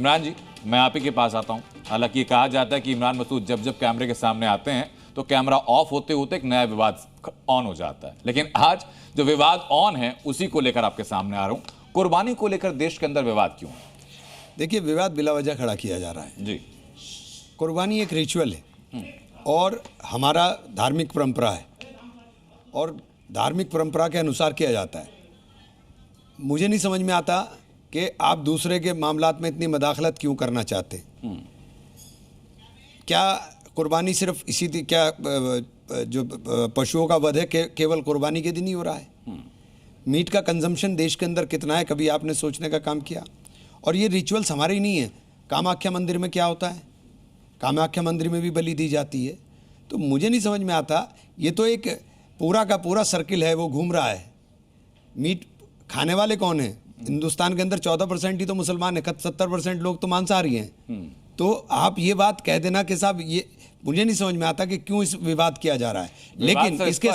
इमरान जी, मैं आप ही के पास आता हूं। हालांकि कहा जाता है कि इमरान मसूद जब जब कैमरे के सामने आते हैं तो कैमरा ऑफ होते होते एक नया विवाद ऑन हो जाता है, लेकिन आज जो विवाद ऑन है उसी को लेकर आपके सामने आ रहा हूं। कुर्बानी को लेकर देश के अंदर विवाद क्यों है? देखिए, विवाद बिला वजह खड़ा किया जा रहा है जी। कुर्बानी एक रिचुअल है और हमारा धार्मिक परंपरा है और धार्मिक परंपरा के अनुसार किया जाता है। मुझे नहीं समझ में आता कि आप दूसरे के मामलात में इतनी मदाखलत क्यों करना चाहते। क्या कुर्बानी सिर्फ क्या जो पशुओं का वध है केवल कुर्बानी के दिन ही हो रहा है? मीट का कंजम्पशन देश के अंदर कितना है, कभी आपने सोचने का काम किया? और ये रिचुअल्स हमारे ही नहीं है। कामाख्या मंदिर में क्या होता है? कामाख्या मंदिर में भी बलि दी जाती है। तो मुझे नहीं समझ में आता, ये तो एक पूरा का पूरा सर्किल है, वो घूम रहा है। मीट खाने वाले कौन है? हिंदुस्तान के अंदर 14% ही तो मुसलमान है, 70% लोग तो मांसाहारी हैं। तो आप ये बात कह देना कि साहब, ये मुझे नहीं समझ में आता कि क्यों इस विवाद किया जा रहा है। लेकिन इसके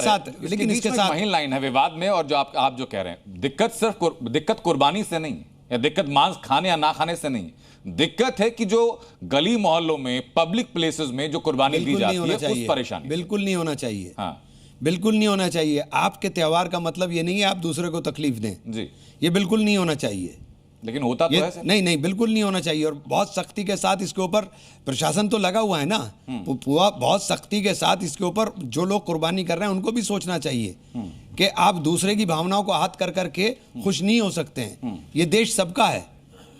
साथ वही लाइन है विवाद में, और जो आप जो कह रहे हैं, दिक्कत सिर्फ दिक्कत कुर्बानी से नहीं या दिक्कत मांस खाने या ना खाने से नहीं, दिक्कत है कि जो गली मोहल्लों में पब्लिक प्लेसेस में जो कुर्बानी दी जाती है उस परेशानी। बिल्कुल नहीं होना चाहिए। हाँ, बिल्कुल नहीं होना चाहिए। आपके त्योहार का मतलब ये नहीं है आप दूसरे को तकलीफ दें जी, ये बिल्कुल नहीं होना चाहिए। लेकिन होता तो है। नहीं, बिल्कुल नहीं होना चाहिए। और बहुत सख्ती के साथ इसके ऊपर प्रशासन तो लगा हुआ है ना, पूरा बहुत सख्ती के साथ इसके ऊपर जो लोग कुर्बानी कर रहे हैं उनको भी सोचना चाहिए कि आप दूसरे की भावनाओं को आहत कर करके खुश नहीं हो सकते हैं। ये देश सबका है।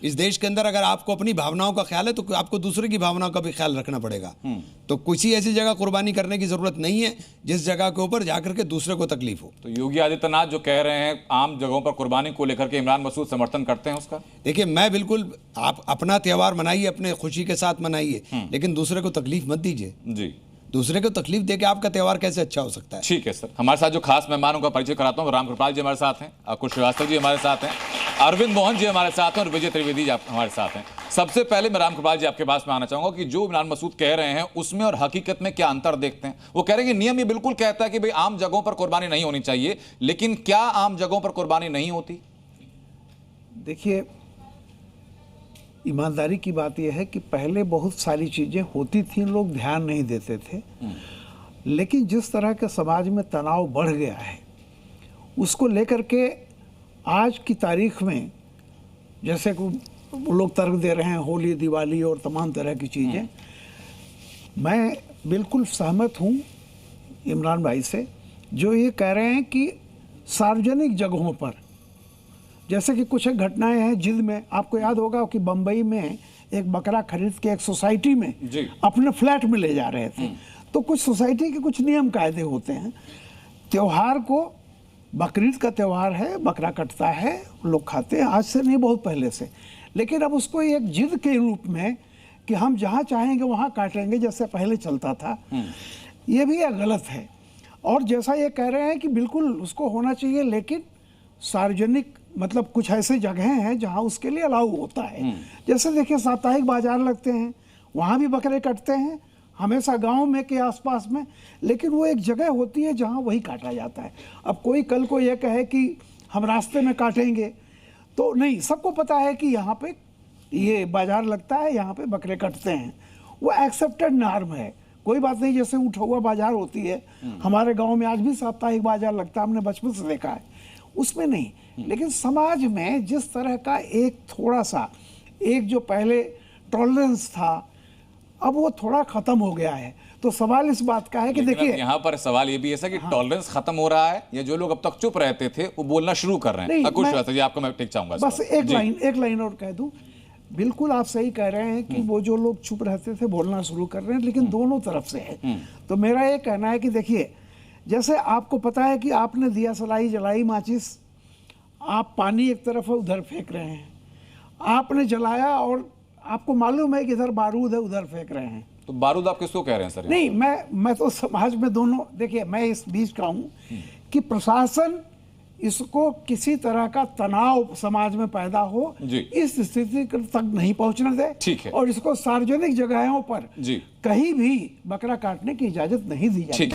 इस देश के अंदर अगर आपको अपनी भावनाओं का ख्याल है तो आपको दूसरे की भावनाओं का भी ख्याल रखना पड़ेगा। तो किसी ऐसी जगह कुर्बानी करने की जरूरत नहीं है जिस जगह के ऊपर जाकर के दूसरे को तकलीफ हो। तो योगी आदित्यनाथ जो कह रहे हैं आम जगहों पर कुर्बानी को लेकर के, इमरान मसूद समर्थन करते हैं उसका? देखिए, मैं बिल्कुल, आप अपना त्योहार मनाइए, अपने खुशी के साथ मनाइए, लेकिन दूसरे को तकलीफ मत दीजिए जी। दूसरे को तकलीफ देके आपका त्योहार कैसे अच्छा हो सकता है? ठीक है सर। हमारे साथ जो खास मेहमानों का परिचय कराता हूँ, राम कृपाल जी हमारे साथ हैं, अकुश श्रीवास्तव जी हमारे साथ हैं, अरविंद मोहन जी हमारे साथ हैं और विजय त्रिवेदी जी हमारे साथ हैं। सबसे पहले मैं राम कृपाल जी आपके पास में आना चाहूंगा कि जो इमरान मसूद कह रहे हैं उसमें और हकीकत में क्या अंतर देखते हैं? वो कह रहे हैं कि नियम ये बिल्कुल कहता है कि भाई आम जगहों पर कुर्बानी नहीं होनी चाहिए, लेकिन क्या आम जगहों पर कुर्बानी नहीं होती? देखिए, ईमानदारी की बात यह है कि पहले बहुत सारी चीजें होती थी, लोग ध्यान नहीं देते थे। लेकिन जिस तरह के समाज में तनाव बढ़ गया है उसको लेकर के आज की तारीख में, जैसे को लोग तर्क दे रहे हैं होली, दिवाली और तमाम तरह की चीज़ें, मैं बिल्कुल सहमत हूँ इमरान भाई से जो ये कह रहे हैं कि सार्वजनिक जगहों पर, जैसे कि कुछ एक घटनाएं हैं जिद में, आपको याद होगा कि बम्बई में एक बकरा खरीद के एक सोसाइटी में अपने फ्लैट में ले जा रहे थे। तो कुछ सोसाइटी के कुछ नियम कायदे होते हैं। त्योहार को, बकरीद का त्योहार है, बकरा कटता है, लोग खाते हैं, आज से नहीं बहुत पहले से। लेकिन अब उसको एक जिद के रूप में कि हम जहाँ चाहेंगे वहाँ काटेंगे जैसे पहले चलता था, ये भी गलत है। और जैसा ये कह रहे हैं कि बिल्कुल उसको होना चाहिए, लेकिन सार्वजनिक मतलब कुछ ऐसे जगह हैं जहाँ उसके लिए अलाउ होता है। जैसे देखिए, साप्ताहिक बाजार लगते हैं, वहाँ भी बकरे कटते हैं, हमेशा गांव में के आसपास में, लेकिन वो एक जगह होती है जहाँ वही काटा जाता है। अब कोई कल को ये कहे कि हम रास्ते में काटेंगे तो नहीं, सबको पता है कि यहाँ पे ये बाजार लगता है, यहाँ पे बकरे कटते हैं, वो एक्सेप्टेड नॉर्म है, कोई बात नहीं। जैसे उठौआ बाजार होती है, हमारे गांव में आज भी साप्ताहिक बाजार लगता है, हमने बचपन से देखा है, उसमें नहीं। लेकिन समाज में जिस तरह का एक थोड़ा सा एक जो पहले टॉलरेंस था, अब वो थोड़ा खत्म हो गया है। तो सवाल इस बात का है कि देखिए, यहाँ पर सवाल ये भी ऐसा कि टॉलरेंस खत्म हो रहा है या जो लोग अब तक चुप रहते थे वो बोलना शुरू कर रहे हैं? आपको मैं टिक चाहूंगा, बस एक लाइन और कह दूं। बिल्कुल आप सही कह रहे हैं कि वो जो लोग चुप रहते थे बोलना शुरू कर रहे हैं, लेकिन दोनों तरफ से है। तो मेरा ये कहना है कि देखिए, जैसे आपको पता है कि आपने दिया सलाई जलाई माचिस, आप पानी एक तरफ है उधर फेंक रहे हैं, आपने जलाया और आपको मालूम है कि इधर बारूद है उधर फेंक रहे हैं, तो बारूद आप किसको कह रहे हैं सर? नहीं, मैं तो समाज में दोनों, देखिए मैं इस बीच का हूँ कि प्रशासन इसको किसी तरह का तनाव समाज में पैदा हो इस स्थिति तक नहीं पहुंचने दे। ठीक है। और इसको सार्वजनिक जगहों पर कहीं भी बकरा काटने की इजाजत नहीं दी जाती।